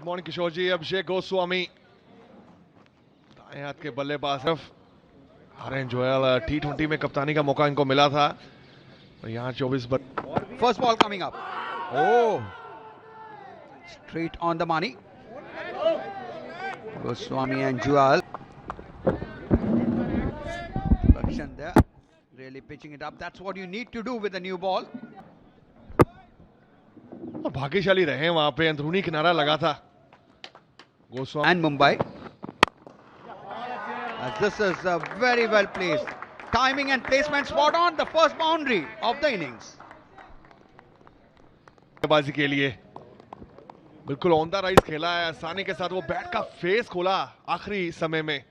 Good morning किशोर जी। अभिषेक गोस्वामी दाएं हाथ के बल्लेबाज हारेन जोयल T20 में कप्तानी का मौका इनको मिला था और यहाँ 24 First ball coming up. Oh, straight on the money. Goswami and Jewel. Production there, really pitching it up. That's what you need to do with a new ball. और भाग्यशाली रहे वहां पे, अंदरूनी किनारा लगा था Goswami And Mumbai. As this is very well placed. Timing and placement spot on. The first boundary of the innings. बाजी के लिए बिल्कुल ऑन द राइट खेला है, आसानी के साथ वो बैट का फेस खोला आखिरी समय में,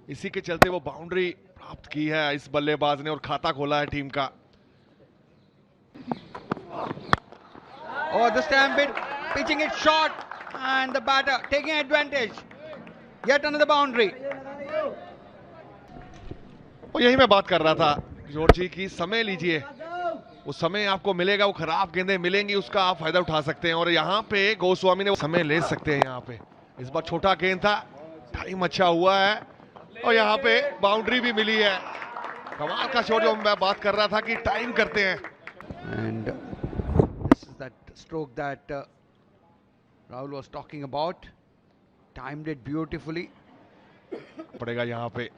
इसी के चलते वो बाउंड्री प्राप्त की है इस बल्लेबाज ने और खाता खोला है टीम का। Oh, this time bit pitching it short and the batter taking advantage. Yet another boundary. और यही मैं बात कर रहा था किशोर जी की समय लीजिए, वो समय आपको मिलेगा, वो खराब गेंदें मिलेंगी उसका आप फायदा उठा सकते हैं और यहाँ पे गोस्वामी ने वो समय ले सकते हैं। यहाँ पे इस बार छोटा गेंद था, टाइम अच्छा हुआ है और यहाँ पे बाउंड्री भी मिली है। कमाल का शॉट जो मैं बात कर रहा था कि टाइम करते हैं। And this is that stroke that Rahul was talking about. Timed it beautifully. पड़ेगा यहाँ पे,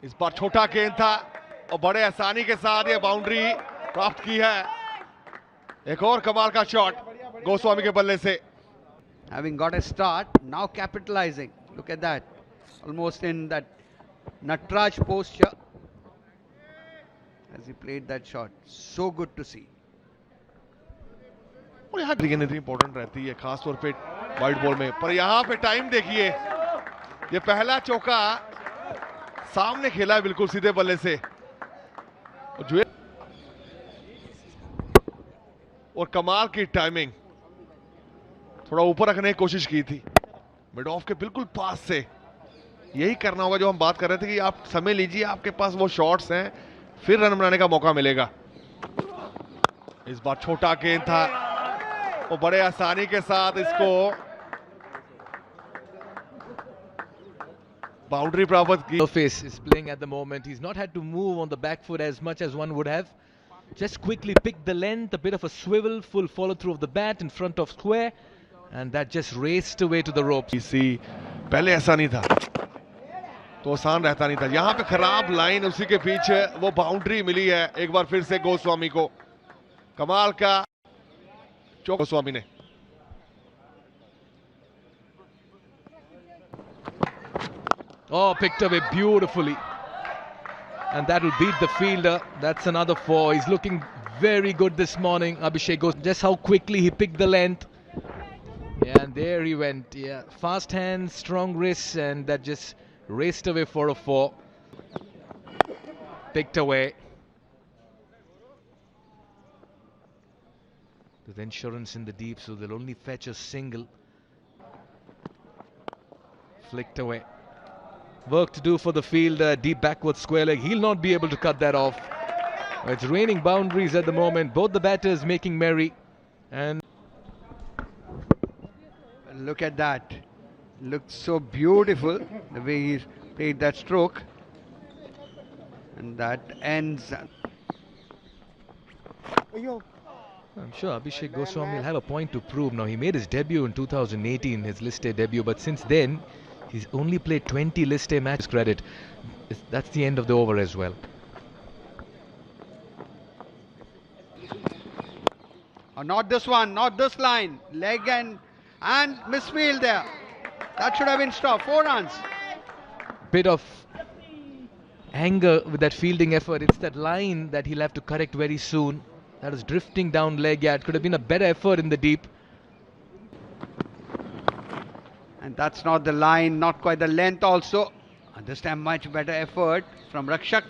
इस बार छोटा गेंद था और बड़े आसानी के साथ ये बाउंड्री प्राप्त की है। एक और कमाल का शॉट गोस्वामी के बल्ले से। Having got a start, now capitalizing. Look at that. Almost in that Natraj posture as he played that shot. So good to see. और यहाँ गेंद इतनी इंपॉर्टेंट रहती है खासतौर पे वाइड बॉल में, पर यहाँ पे टाइम देखिए, ये पहला चौका सामने खेला है बिल्कुल सीधे बल्ले से और कमाल की टाइमिंग, थोड़ा ऊपर रखने की कोशिश की थी मिड ऑफ के बिल्कुल पास से। यही करना होगा जो हम बात कर रहे थे कि आप समय लीजिए, आपके पास वो शॉट्स हैं, फिर रन बनाने का मौका मिलेगा। इस बार छोटा गेंद था और बड़े आसानी के साथ इसको बाउंड्री प्राप्त की। Surface is playing at the moment. He's not had to move on the back foot as much as one would have. Just quickly picked the length, a bit of a swivel, full follow through of the bat in front of square, and that just raced away to the ropes. इसी पहले ऐसा नहीं था तो आसान रहता नहीं था, यहाँ पे खराब लाइन, उसी के पीछे वो बाउंड्री मिली है एक बार फिर से गोस्वामी को। कमाल का चौका गोस्वामी ने। Oh, picked away beautifully. And that will beat the fielder. That's another 4. He's looking very good this morning. Abhishek goes just how quickly he picked the length. Yeah, and there he went. Yeah, fast hands, strong wrists, and that just raced away for a 4. Picked away. With insurance in the deep, so they'll only fetch a single. Flicked away. Work to do for the fielder, deep backward square leg. He'll not be able to cut that off. It's raining boundaries at the moment. Both the batters making merry. And Look at that. Looks so beautiful the way he played that stroke. And that ends. I'm sure Abhishek Goswami will have a point to prove. Now, he made his debut in 2018, his List A debut, but since then, he's only played 20 List A matches. Credit. That's the end of the over as well. Oh, not this one, not this line. Leg and misfield there. That should have been stopped. 4 runs. Bit of anger with that fielding effort. It's that line that he'll have to correct very soon. That was drifting down leg. Yeah, it could have been a better effort in the deep. And that's not the line, not quite the length also. And this time much better effort from Rakshak.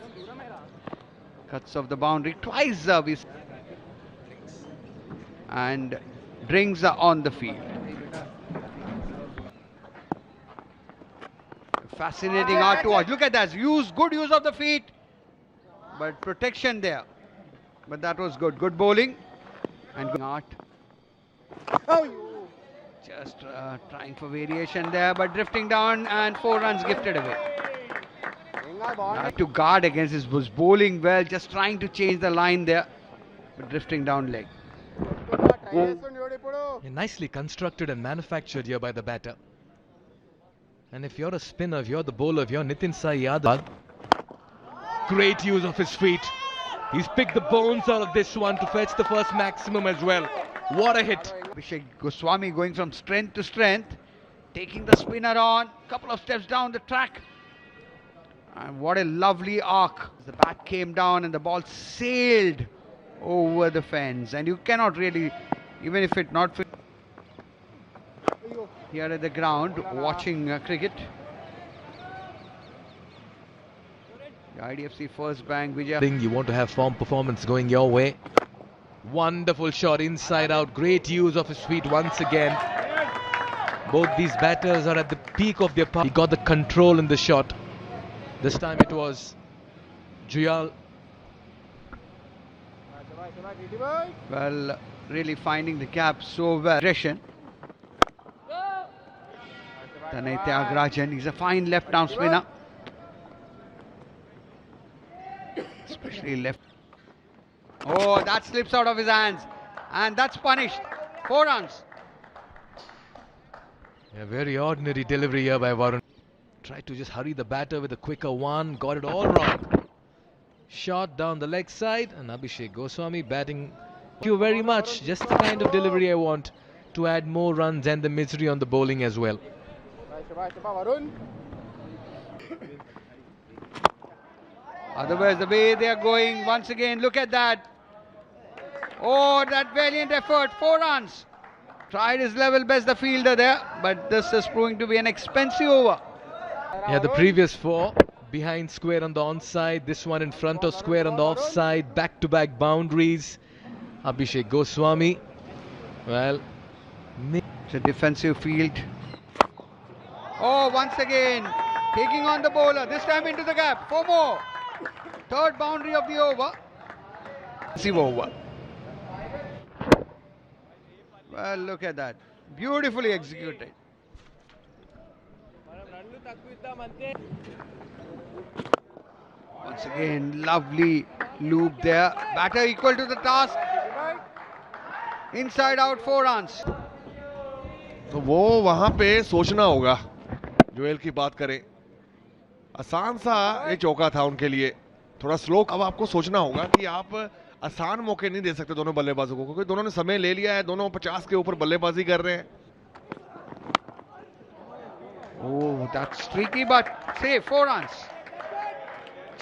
Cuts off the boundary twice. And Drings are on the field. Fascinating art to watch. Look at that. Good use of the feet. But protection there. But that was good. Good bowling. And art. Just trying for variation there, but drifting down and 4 runs gifted away. Not to guard against his was bowling well, just trying to change the line there, but drifting down leg. Yeah, nicely constructed and manufactured here by the batter. And if you're a spinner, if you're the bowler, if you're Nitin Sai Yadav, great use of his feet. He's picked the bones out of this one to fetch the first maximum as well. What a hit. Abhishek Goswami going from strength to strength, taking the spinner on, couple of steps down the track. And what a lovely arc. The bat came down and the ball sailed over the fence. And you cannot really, even if it not here at the ground, watching cricket. The IDFC first bank, Vijay. You want to have form performance going your way. Wonderful shot inside out. Great use of his feet once again. Both these batters are at the peak of their power. He got the control in the shot. This time it was Juyal. Well, really finding the gap so well. Aggression. Tanay Tyagarajan, he's a fine left-arm spinner. Especially left. Oh, that slips out of his hands. And that's punished. 4 runs. A very ordinary delivery here by Varun. Tried to just hurry the batter with a quicker one. Got it all wrong. Shot down the leg side. And Abhishek Goswami batting. Thank you very much. Just the kind of delivery I want to add more runs and the misery on the bowling as well. Otherwise, the way they are going, once again, look at that. Oh, that valiant effort, 4 runs. Tried his level best, the fielder there, but this is proving to be an expensive over. Yeah, the previous 4 behind square on the onside, this one in front of square on the offside, back-to-back boundaries. Abhishek Goswami, well, it's a defensive field. Oh, once again, taking on the bowler, this time into the gap, 4 more. 3rd boundary of the over. Over. Well, look at that. Beautifully executed. Once again, lovely loop there. Batter equal to the task. Inside out, 4 runs. तो वो वहां पे सोचना होगा. Joel की बात करें, आसान सा ये चौका था उनके लिए. थोड़ा स्लो. अब आपको सोचना होगा कि आप आसान मौके नहीं दे सकते दोनों बल्लेबाजों को, क्योंकि दोनों ने समय ले लिया है. दोनों 50 के ऊपर बल्लेबाजी कर रहे हैं. Oh, that's tricky, but safe. 4 runs.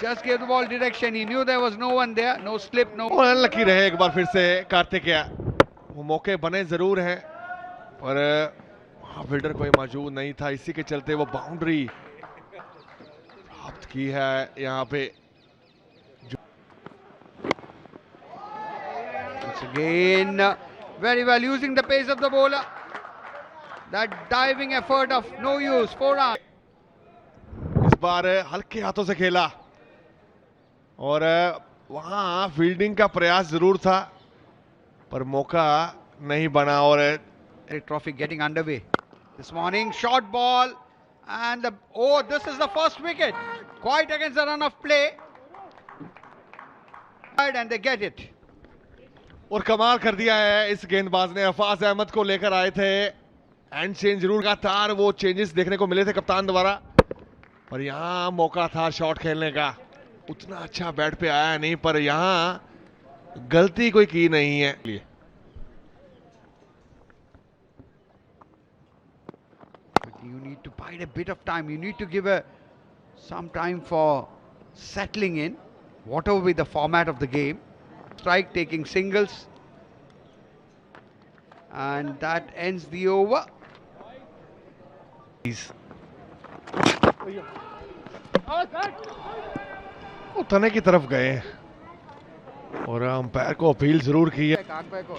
Just gave the ball direction. He knew there was no one there. No slip, no. और लकी रहे एक बार फिर से कार्तिकेय. वो मौके बने जरूर हैं, पर फील्डर कोई मौजूद नहीं था. इसी के चलते वो बाउंड्री प्राप्त की है यहाँ पे. Once again, very well using the pace of the bowler. That diving effort of no use. 4 runs. इस बार हल्के हाथों से खेला और वहां फील्डिंग का प्रयास जरूर था, पर मौका नहीं बना. और Trophy getting underway this morning. Short ball and this is the first wicket. Quite against the run of play. And they get it. और कमाल कर दिया है इस गेंदबाज ने. अफाज अहमद को लेकर आए थे. एंड चेंज जरूर लगातार वो चेंजेस देखने को मिले थे कप्तान द्वारा, पर यहां मौका था शॉट खेलने का. उतना अच्छा बैट पे आया नहीं, पर यहां गलती कोई की नहीं है. You need to bide a bit of time. You need to give some time for settling in, whatever be the format of the game. Strike taking singles, and that ends the over. वो तने की तरफ गए और umpire को appeal जरूर की है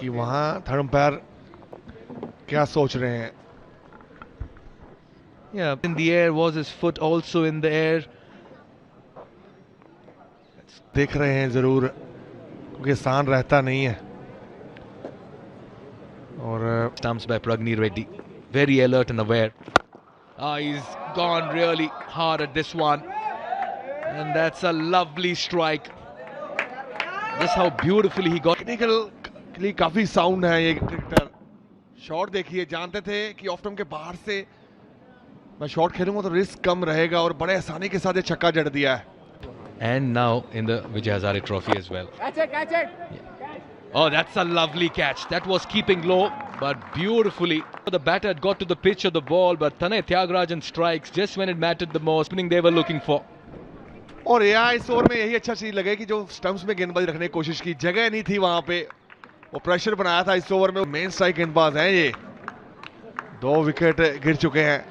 कि वहां थर्ड अंपायर क्या सोच रहे हैं. Yeah, in the air. Was his foot also in the air? देख रहे हैं जरूर, क्योंकि आसान रहता नहीं है. और Stumps by Pragni Reddy. very alert and aware. He's gone really hard at this one. And that's a lovely strike. Just how beautifully he got. Technically काफी साउंड है ये क्रिकेटर. शॉट देखिए, जानते थे कि ऑफ स्टंप के बाहर से मैं शॉट खेलूंगा तो रिस्क कम रहेगा और बड़े आसानी के साथ ये छक्का जड़ दिया है. And now in the Vijay Hazare Trophy as well. Catch it, catch it. Yeah. Oh, that's a lovely catch. That was keeping low, but beautifully. The batter had got to the pitch of the ball, but Tanay Thiagarajan strikes just when it mattered the most. Opening they were looking for. और यहाँ इस over में यही अच्छा चीज लगे कि जो स्टंप्स में गेंदबाजी रखने की कोशिश की, जगह नहीं थी वहां पे, वो प्रेशर बनाया था इस ओवर में. मेन स्ट्राइक गेंदबाज हैं ये. 2 विकेट गिर चुके हैं.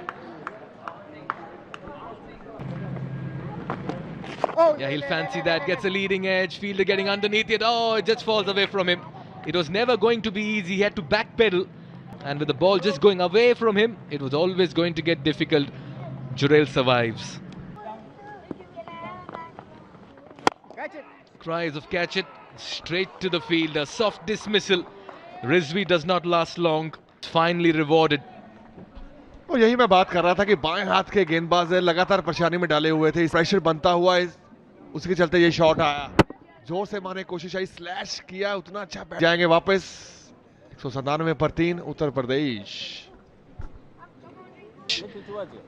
Yeah, he'll fancy that. Gets a leading edge. Fielder getting underneath it. Oh, it just falls away from him. It was never going to be easy. He had to backpedal. And with the ball just going away from him, it was always going to get difficult. Jurel survives. Catch it. Cries of catch it. Straight to the fielder. Soft dismissal. Rizvi does not last long. Finally rewarded. और यही मैं बात कर रहा था कि बाएं हाथ के गेंदबाज लगातार परेशानी में डाले हुए थे. प्रेशर बनता हुआ उसके चलते ये शॉट आया. जोर से मारने की कोशिश आई, स्लैश किया, उतना अच्छा बैट. जाएंगे वापस 197 पर 3 Uttar Pradesh.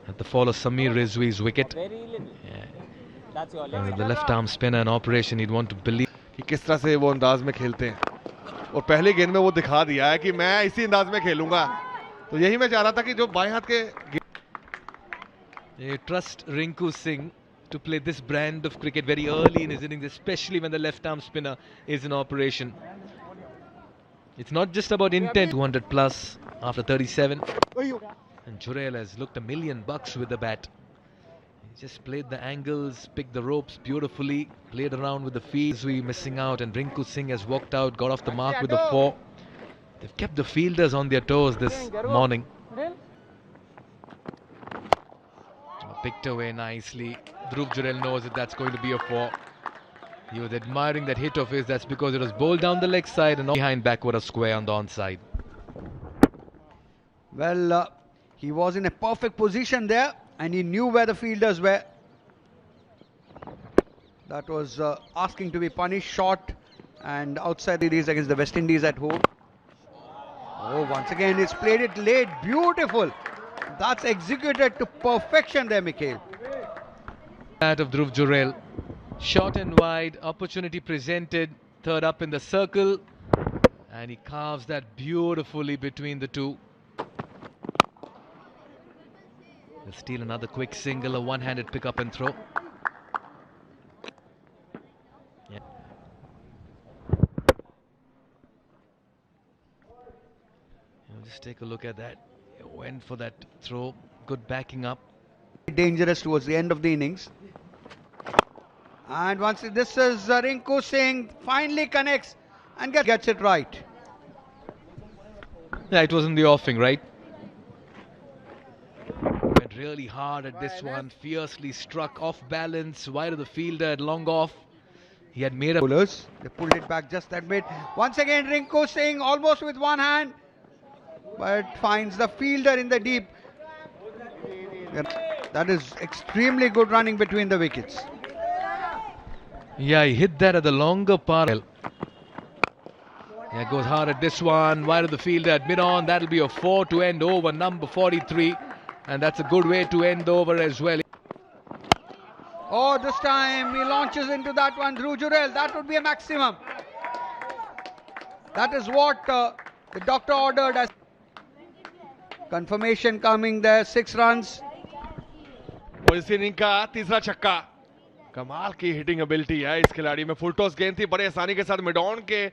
At the fall of Samir Rizvi's wicket. Very little. Yeah. That's your And with the left arm spinner in operation, he'd want to believe. कि किस तरह से वो अंदाज में खेलते हैं. और पहली गेंद में वो दिखा दिया है कि मैं इसी अंदाज में खेलूंगा. तो यही मैं चाह रहा था कि जो बाएं हाथ के They trust Rinku Singh to play this brand of cricket very early in his innings, especially when the left arm spinner is in operation. It's not just about intent. 200 plus after 37. And Jurel has looked $1,000,000 with the bat. He just played the angles, picked the ropes beautifully, played around with the fields. We missing out, and Rinku Singh has walked out, got off the mark with the 4. They've kept the fielders on their toes this morning. Picked away nicely. Dhruv Jurel knows that that's going to be a 4. He was admiring that hit of his. That's because it was bowled down the leg side and behind backward a square on the onside. Well, he was in a perfect position there and he knew where the fielders were. That was asking to be punished. Short and outside it is against the West Indies at home. Oh, once again it's played it late. Beautiful. That's executed to perfection there, Mikhail. That of Dhruv Jurel. Short and wide. Opportunity presented. Third up in the circle. And he carves that beautifully between the two. He'll steal another quick single, a one-handed pick up and throw. Yeah. Just take a look at that. He went for that throw. Good backing up. Dangerous towards the end of the innings. And once this is Rinku Singh finally connects and gets it right. Yeah, it was in the offing, right? Went really hard at this one. Fiercely struck off balance. Wide of the fielder at long off. He had made a... Bowlers, they pulled it back just that bit. Once again Rinku Singh almost with one hand, but finds the fielder in the deep. That is extremely good running between the wickets. Yeah, he hit that at the longer part. Yeah, goes hard at this one. Wide of the fielder at mid-on. That'll be a 4 to end over, number 43. And that's a good way to end the over as well. Oh, this time he launches into that one. Dhruv Jurel, that would be a maximum. That is what the doctor ordered as confirmation coming there. 6 runs. और इस inning का तीसरा छक्का. कमाल की hitting ability है इस खिलाड़ी में. फुल टॉस गेंद थी, बड़े आसानी के साथ मिड ऑन के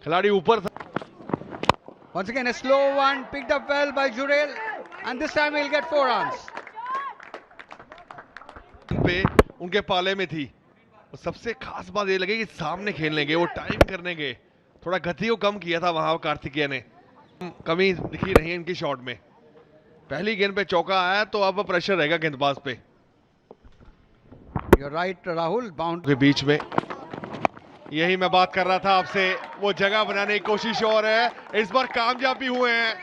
खिलाड़ी ऊपर था. Once again a slow one picked up well by Jurel, and this time he'll get 4 runs. पे उनके पाले में थी. और सबसे खास बात ये लगी कि सामने खेलने गए, वो टाइम करने गए. थोड़ा गति को कम किया था वहां कार्तिकेय ने. कमी दिखी नहीं इनकी शॉट में. पहली गेंद पे चौका आया तो अब प्रेशर रहेगा गेंदबाज पे. You're right, Rahul. Bound के बीच में यही मैं बात कर रहा था आपसे. वो जगह बनाने की कोशिश और है. इस बार कामयाब भी हुए हैं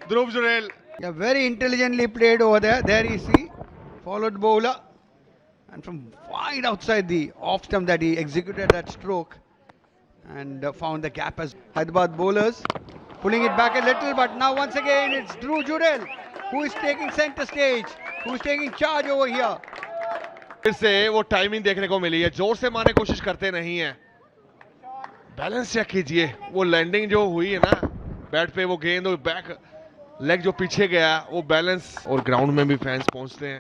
ध्रुव Jurel. Yeah, very intelligently played over there. There you see, followed bowler, and from wide outside the off stump that he executed that stroke, and found the gap as Hyderabad bowlers pulling it back a little. But now once again it's Dhruv Jurel who is taking center stage, who is taking charge over here. फिर से वो timing देखने को मिली है, जोर से मारने की कोशिश करते नहीं है, बैलेंस चेक कीजिए, वो लैंडिंग जो हुई है ना बैट पे, वो गेंद और बैक लेग जो पीछे गया, वो बैलेंस, और ग्राउंड में भी फैंस पहुंचते हैं।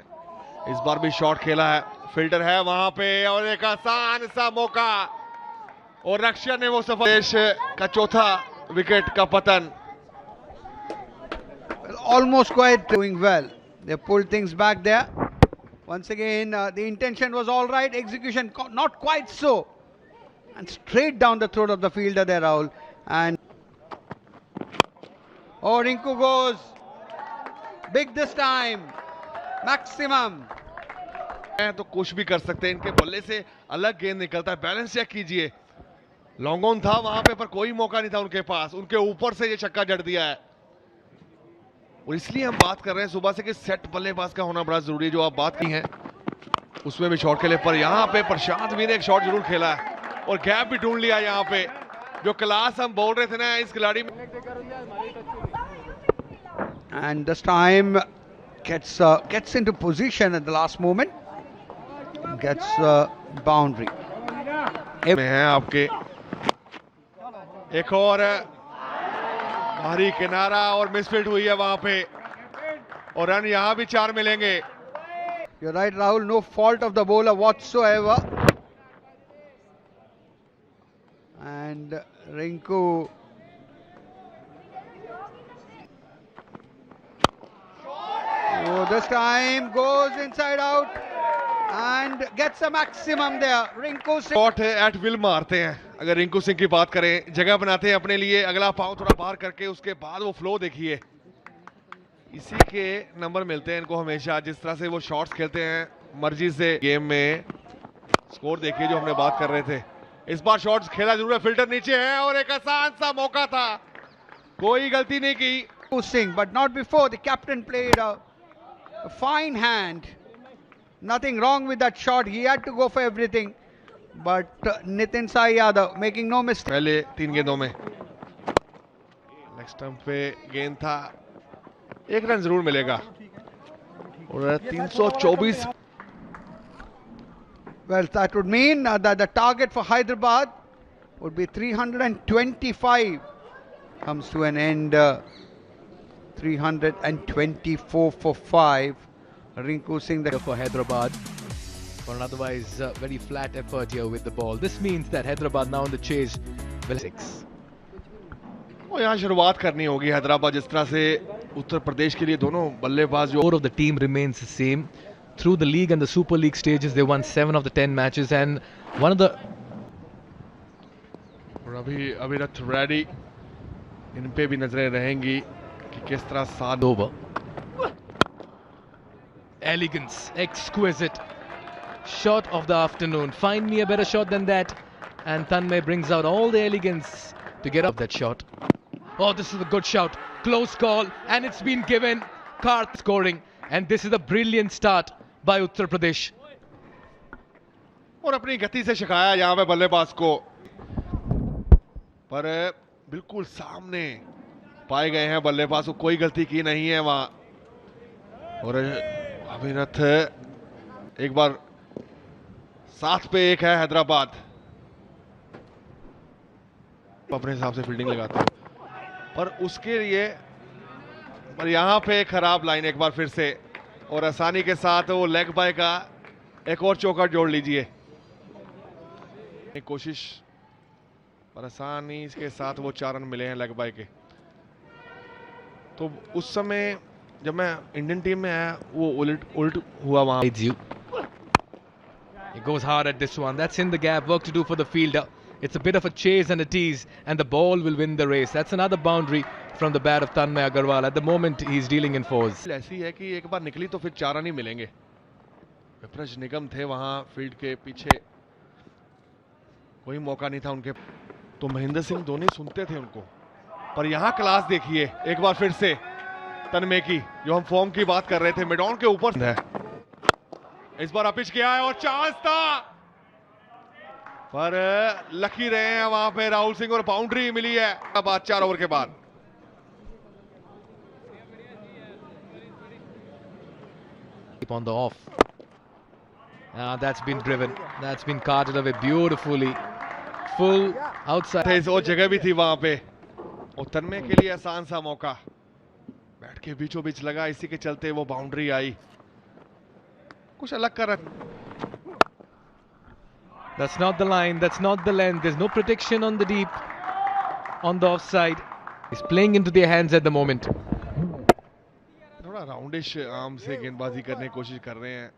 इस बार भी शॉट खेला है, फिल्टर है वहां पे, और एक आसान सा मौका, और रक्षा ने वो सफल, देश का चौथा विकेट का पतन। Almost quite doing well. They pulled things back there. Once again, the intention was all right, execution not quite so. And straight down the throat of the fielder there, Rahul. And oh, Rinku goes big this time, maximum. तो कुछ भी कर सकते हैं, इनके बल्ले से अलग गेंद निकलता है, बैलेंस चेक कीजिए, लॉन्ग ऑन था वहां पे, पर कोई मौका नहीं था उनके पास, उनके ऊपर से ये छक्का जड़ दिया है। और इसलिए हम बात कर रहे हैं सुबह से कि सेट बल्लेबाज का होना बड़ा जरूरी है, जो आप बात की है उसमें भी शॉट खेले, पर यहाँ पे प्रशांत भी ने एक शॉट जरूर खेला है और गैप भी ढूंढ लिया यहाँ पे, जो क्लास हम बोल रहे थे ना इस खिलाड़ी में। And this time gets into position at the last moment, gets boundary. में है आपके एक और भारी किनारा, और मिसफील्ड हुई है वहां पे, और रन यहां भी 4 मिलेंगे। You're right, Rahul, no fault of the bowler whatsoever. And Rinku this time goes inside out and gets a maximum there. Rinku Singh. Shot at will मारते हैं, अगर रिंकू सिंह की बात करें, जगह बनाते हैं अपने लिए, अगला पांव थोड़ा बाहर करके, उसके बाद वो फ्लो देखिए, इसी के नंबर मिलते हैं इनको हमेशा, जिस तरह से वो शॉट्स खेलते हैं मर्जी से। गेम में स्कोर देखिए जो हमने बात कर रहे थे, इस बार शॉट्स खेला जरूर है, फिल्टर नीचे है, और एक आसान सा मौका था, कोई गलती नहीं की। Singh, but not before. The captain played a fine hand. Nothing wrong with that shot. He had to go for everything. But Nitin Sai Yadav making no mistake. पहले 3 गेंदों में नेक्स्ट स्टंप पे गेंद था, 1 रन जरूर मिलेगा, और 324। Well, that would mean that the target for Hyderabad would be 325. Comes to an end. 324 for 5. Rinku Singh For Hyderabad, for an otherwise very flat effort here with the ball. This means that Hyderabad now in the chase will 6. वो यहाँ शुरुआत करनी होगी हैदराबाद, जिस तरह से उत्तर प्रदेश के लिए दोनों बल्लेबाज जो Score of the team remains the same. Through the league and the Super League stages, they won 7 of the 10 matches, and one of the अभी अभिरथ रेड्डी, इन पे भी नजरें रहेंगी कि किस तरह साथ over. Elegance, exquisite shot of the afternoon. Find me a better shot than that. And Tanmay brings out all the elegance to get up that shot. Oh, this is a good shout. Close call, and it's been given. Karth scoring, and this is a brilliant start by Uttar Pradesh. और अपनी गति से शिकाया यहाँ पे बल्लेबाज को, पर बिल्कुल सामने पाए गए हैं बल्लेबाज को, कोई गलती की नहीं है वहां। और अभिनथ एक बार 7 पे 1 है हैदराबाद, अपने हिसाब से फील्डिंग लगाते हैं, पर उसके लिए पर यहां पे खराब लाइन एक बार फिर से, और आसानी के साथ वो लेग बाय का एक और चौका जोड़ लीजिए, एक कोशिश, पर आसानी के साथ वो 4 रन मिले हैं लेग बाय के। तो उस समय जब मैं इंडियन टीम में आया, वो उल्ट हुआ वहां। He goes hard at this one. That's in the gap. Work to do for the fielder. It's a bit of a chase and a tease, and the ball will win the race. That's another boundary from the bat of Tanmay Agarwal. At the moment, he's dealing in 4s. ऐसी है कि एक बार निकली तो फिर 4 run ही मिलेंगे। विप्रज निगम थे वहां फील्ड के पीछे, कोई मौका नहीं था उनके, तो महेंद्र सिंह धोनी सुनते थे उनको। पर यहां क्लास देखिए एक बार फिर से, तन्मय की, जो हम फॉर्म की बात कर रहे थे, मिड ऑन के ऊपर है। इस बार अपिच किया है और चांस था, पर लकी रहे हैं वहां पे राहुल सिंह और बाउंड्री मिली है बाद 4 ओवर के बाद। On the off. That's been driven. That's been carted away beautifully. Full outside. वो जगह भी थी वहां पे, और तन्मय के लिए आसान सा मौका, बैट के बीचों बीच लगा, इसी के चलते वो बाउंड्री आई। कुछ अलग कर रहा। That's not the line. That's not the length. There's no protection on the deep, on the offside. He's playing into their hands at the moment. थोड़ा राउंडिश आर्म से गेंदबाजी करने की कोशिश कर रहे हैं,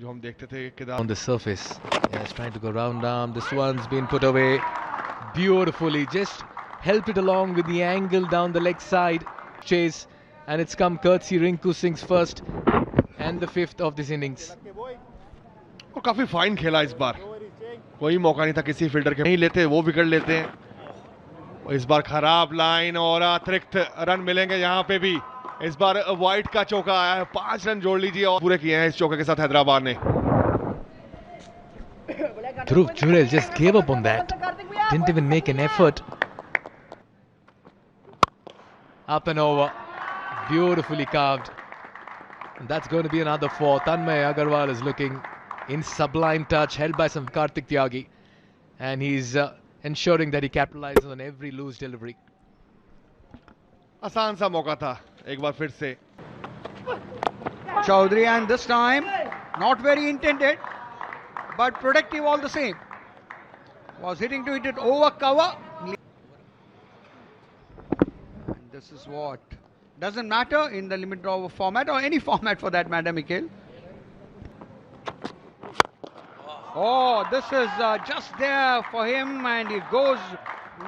जो हम देखते थे Kedar On the surface. Yeah, he's trying to go round arm. This one's been put away beautifully. Just help it along with the angle down the leg side. Chase. And it's come courtesy Rinku Singh's first and the 5th of this innings. और काफी fine खेला इस बार, कोई मौका नहीं था किसी fielder के, नहीं लेते वो विकेट लेते हैं। और इस बार खराब लाइन और अतिरिक्त रन मिलेंगे यहाँ पे भी। इस बार वाइट का चौका आया है, 5 रन जोड़ लीजिए और पूरे किए हैं इस चौके के साथ हैदराबाद ने। Dhruv Jurel just gave up on that. Didn't even make an effort. Up and over. Beautifully carved. And that's going to be another 4. Tanmay Agarwal is looking in sublime touch, held by some Karthik Tyagi. And he's ensuring that he capitalizes on every loose delivery. आसान सा मौका था, एक बार फिर से Chaudhary, and this time not very intended, but productive all the same. Was hitting to hit it over cover. And this is what doesn't matter in the limit over format, or any format for that matter, Mikhail. Oh, this is just there for him, and it goes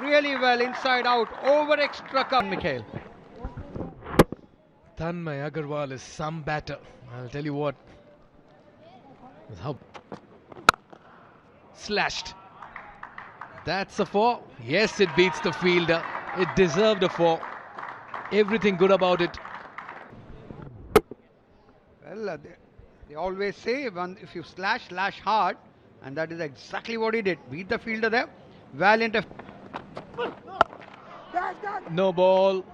really well inside out over extra cover, Mikhail. Tanmay Agarwal is some batter. I'll tell you what. How slashed. That's a 4. Yes, it beats the fielder. It deserved a 4. Everything good about it. Well, they always say if you slash hard, and that is exactly what he did. Beat the fielder there. Valiant. No ball.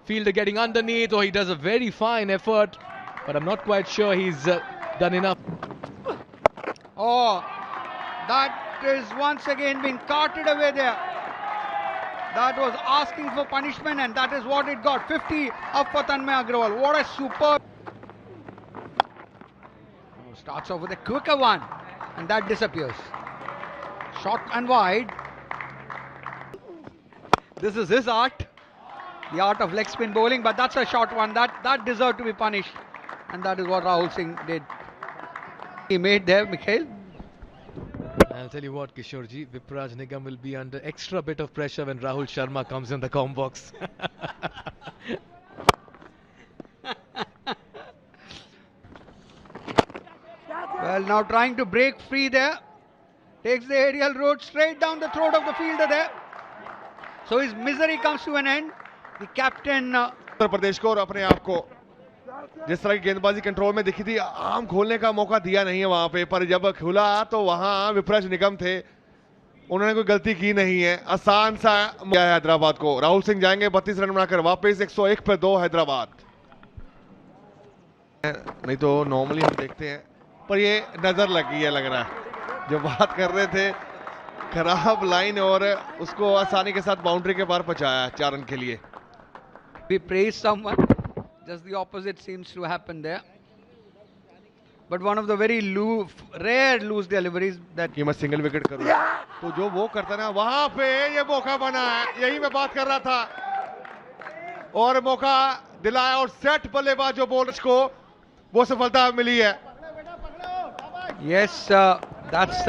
Fielder getting underneath. Oh, he does a very fine effort, but I'm not quite sure he's done enough. Oh, that is once again being carted away there. That was asking for punishment, and that is what it got. 50 up for Tanmay Agarwal. What a superb. Oh, starts off with a quicker one, and that disappears. Short and wide. This is his art. The art of leg spin bowling, but that's a short one. That deserved to be punished, and that is what Rahul Singh did. He made there, Mikhail. I'll tell you what, Kishorji, Vipraj Nigam will be under extra bit of pressure when Rahul Sharma comes in the comm box. Well, now trying to break free there. Takes the aerial road straight down the throat of the fielder there. So his misery comes to an end. The captain. Uttar Pradesh को और अपने आप को जिस तरह की गेंदबाजी control में दिखी थी, आम खोलने का मौका दिया नहीं है वहां पे, पर जब खुला तो वहां विपराज निगम थे, उन्होंने कोई गलती की नहीं है। आसान सा है हैदराबाद को। राहुल सिंह जाएंगे 32 रन बनाकर वापस। 101 पे 2 हैदराबाद। नहीं तो नॉर्मली हम देखते हैं, पर ये नजर लगी है लग रहा है। जो बात कर रहे थे, खराब लाइन और उसको आसानी के साथ बाउंड्री के बाहर पहुंचाया 4 रन के लिए। We praise someone. Just the opposite seems to happen there. But one of the very rare loose deliveries that. कि मैं सिंगल विकेट करूं, तो जो वो करता ना, वहां पे ये मौका बना है। यही मैं बात कर रहा था, और मौका दिलाया, और सेट बल्लेबाज जो बॉलर्स को वो सफलता मिली है। Yes, that's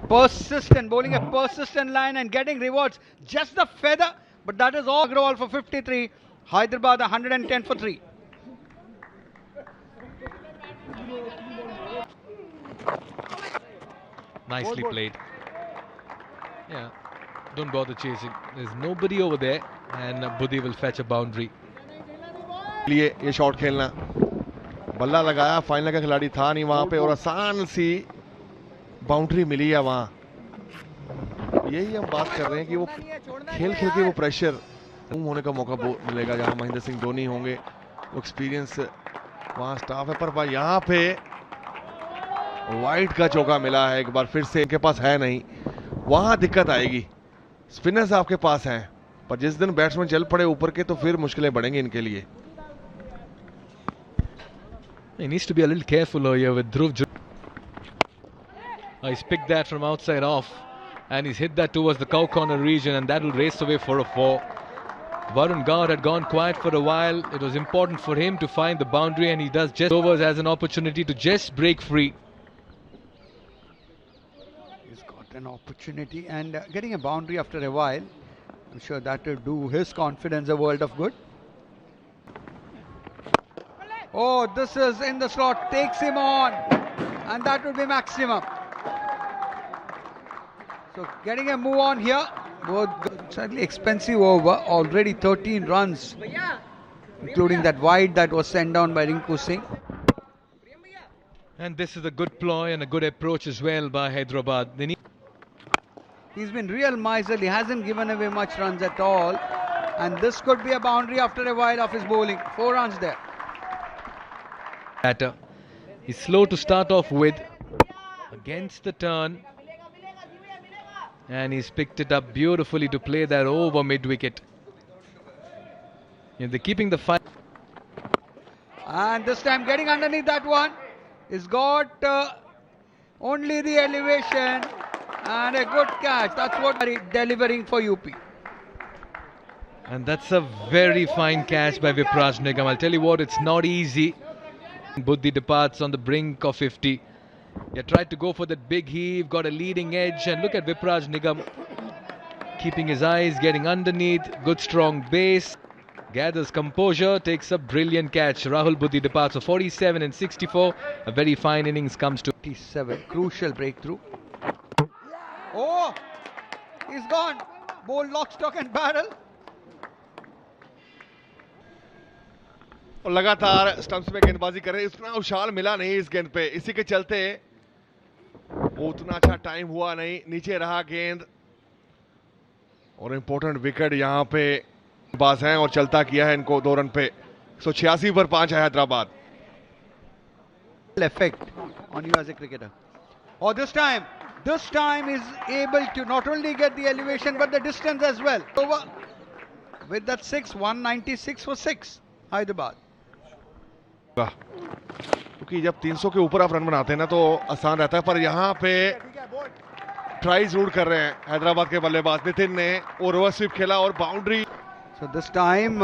persistent, bowling a persistent line and getting rewards. Just the feather, but that is all. Agarwal for 53. Hyderabad 110 for 3. Nicely played. Yeah, don't bother chasing. There's nobody over there, and Budhi will fetch a boundary. लिए ये shot खेलना, बल्ला लगाया, final का खिलाड़ी था नहीं वहां पे और आसान सी बाउंड्री मिली है वहां। यही हम बात कर रहे हैं कि वो खेल खेल के वो प्रेशर होने का मौका मिलेगा जहां महेंद्र सिंह धोनी होंगे, वो एक्सपीरियंस वहां स्टाफ है। पर यहाँ पे वाइड का चौका मिला है एक बार फिर से, इनके पास है नहीं, वहां दिक्कत आएगी। स्पिनर्स आपके पास हैं, पर जिस दिन बैट्समैन चल पड़े ऊपर के तो फिर मुश्किलें बढ़ेंगी इनके लिए। He needs to be a little careful here with Dhruv. He's picked that from outside off and he's hit that towards the cow corner region, and that will race away for a 4. Varun Gaur had gone quiet for a while. It was important for him to find the boundary, and he does just overs as an opportunity to just break free. He's got an opportunity, and getting a boundary after a while, I'm sure that will do his confidence a world of good. Oh, this is in the slot, takes him on, and that will be maximum. So getting a move on here, both certainly expensive over, already 13 runs, including that wide that was sent down by Rinku Singh. And this is a good ploy and a good approach as well by Hyderabad. He's been real miserly, hasn't given away much runs at all, and this could be a boundary after a while of his bowling. 4 runs there. Batter. He's slow to start off with, against the turn, and he's picked it up beautifully to play that over mid-wicket. They're keeping the fight. And this time getting underneath that one. He's got only the elevation and a good catch. That's what they're delivering for UP. And that's a very fine catch by Vipraj Nigam. I'll tell you what, it's not easy. Buddhi departs on the brink of 50. He tried to go for that big heave, got a leading edge, and look at Vipraj Nigam keeping his eyes, getting underneath, good strong base, gathers composure, takes a brilliant catch. Rahul Buddhi departs. So 47 and 64, a very fine innings comes to 57, crucial breakthrough. Oh, he's gone. Ball lock, stock and barrel. और लगातार stumps में गेंदबाजी कर रहे हैं, इतना उछाल मिला नहीं इस गेंद पे, इसी के चलते वो उतना अच्छा टाइम हुआ नहीं, नीचे रहा गेंद। और इंपॉर्टेंट विकेट यहां पे पास हैं और चलता किया है इनको 2 रन पे। 186 पर 5 है Hyderabad. Effect on you as a cricketer. Or this time is able to not only get the elevation but the distance as well. Over with that 6, 196 for 6, Hyderabad. क्योंकि जब 300 के ऊपर आप रन बनाते हैं ना तो आसान रहता है, पर यहाँ पे ट्राई जरूर कर रहे हैं हैदराबाद के बल्लेबाज नितिन ने, और रिवर्स स्वीप खेला और boundary. So this time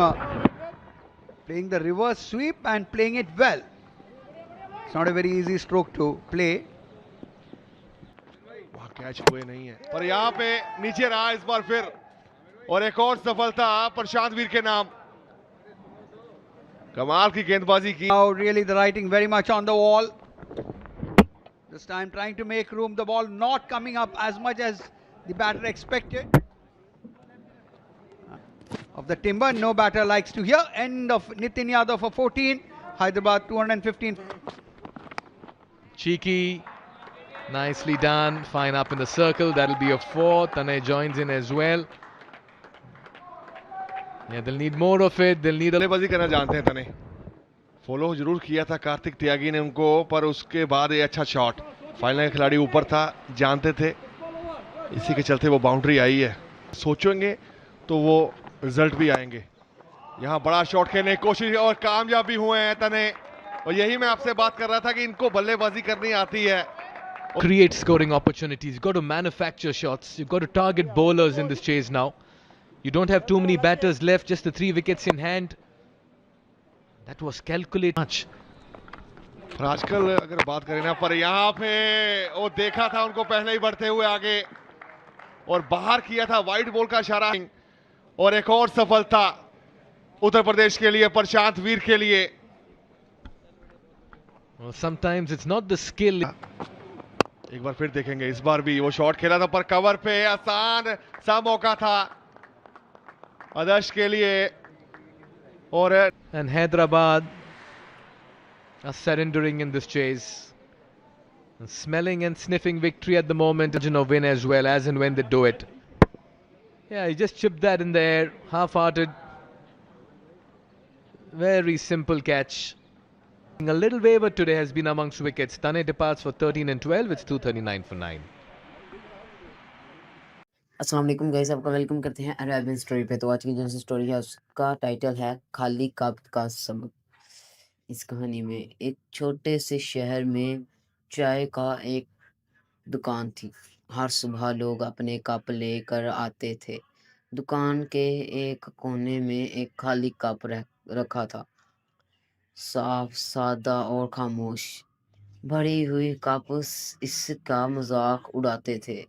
playing the reverse sweep and playing it well. It's not a very easy stroke to play. वहां कैच हुए नहीं है, पर यहाँ पे नीचे रहा इस बार फिर, और एक और सफलता प्रशांत वीर के नाम। कमाल की गेंदबाजी की। Now really the writing very much on the wall. This time trying to make room, the ball not coming up as much as the batter expected. Of the timber, no batter likes to hear. End of Nitin Yadav for 14, Hyderabad 215. Cheeky, nicely done, fine up in the circle, that'll be a 4. Tanay joins in as well. Yeah, they'll need more of it, they'll need a... बल्लेबाजी करना जानते हैं तने, follow जरूर किया था कार्तिक त्यागी ने उनको, पर उसके बाद ये अच्छा शॉट, फाइनल का खिलाड़ी ऊपर था, जानते थे, इसी के चलते वो बाउंड्री आई है। सोचेंगे तो वो रिजल्ट भी आएंगे। यहाँ बड़ा शॉट खेलने की कोशिश और कामयाब भी हुए हैं तने, और यही मैं आपसे बात कर रहा था कि इनको बल्लेबाजी करनी आती है। Create scoring opportunities, you've got to manufacture shots, you've got to target bowlers in this chase now. You don't have too many batters left, just the 3 wickets in hand. That was calculated much. पर आजकल अगर बात करें ना, पर यहाँ पे वो देखा था उनको पहले ही बढ़ते हुए आगे और बाहर किया था वाइड बॉल का इशारा, और एक और सफलता उत्तर प्रदेश के लिए, प्रशांत वीर के लिए। Well, sometimes it's not the skill. एक बार फिर देखेंगे, इस बार भी वो शॉट खेला था पर कवर पे, आसान सा मौका था आदर्श के लिए, और And Hyderabad are surrendering in this chase. And smelling and sniffing victory at the moment. Margin of win as well, as and when they do it. Yeah, he just chipped that in the air. Half-hearted. Very simple catch. A little waiver today has been amongst wickets. Tane departs for 13 and 12. It's 239 for 9. अस्सलाम वालेकुम guys, आपका welcome करते हैं Arabian story पे। तो आज की जो स्टोरी है उसका टाइटल है खाली कप का सबक। इस कहानी में एक छोटे से शहर में चाय का एक दुकान थी। हर सुबह लोग अपने कप लेकर आते थे। दुकान के एक कोने में एक खाली कप रखा था, साफ, सादा और खामोश। भरी हुई कप इसका मजाक उड़ाते थे।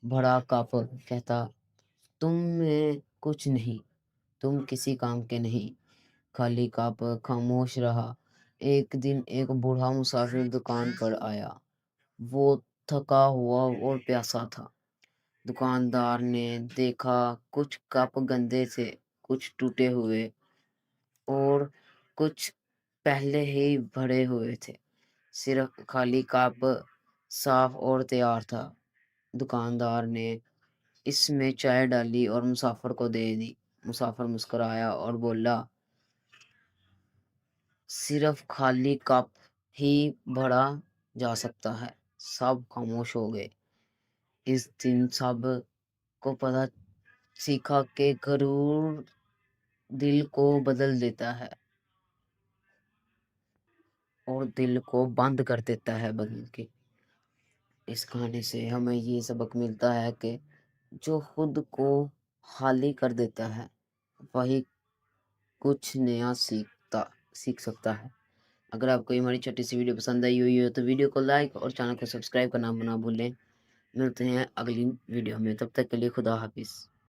बड़ा कप कहता, तुम में कुछ नहीं, तुम किसी काम के नहीं। खाली कप खामोश रहा। एक दिन एक बूढ़ा मुसाफिर दुकान पर आया। वो थका हुआ और प्यासा था। दुकानदार ने देखा कुछ कप गंदे थे, कुछ टूटे हुए और कुछ पहले ही भरे हुए थे। सिर्फ खाली कप साफ और तैयार था। दुकानदार ने इसमें चाय डाली और मुसाफिर को दे दी। मुसाफिर मुस्कुराया और बोला, सिर्फ खाली कप ही भरा जा सकता है। सब खामोश हो गए। इस दिन सब को पता सीखा कि गरूर दिल को बदल देता है और दिल को बंद कर देता है बदल के। इस कहानी से हमें ये सबक मिलता है कि जो खुद को खाली कर देता है वही कुछ नया सीख सकता है। अगर आपको हमारी छोटी सी वीडियो पसंद आई हुई हो तो वीडियो को लाइक और चैनल को सब्सक्राइब करना ना भूलें। मिलते हैं अगली वीडियो में, तब तक के लिए खुदा हाफिज़।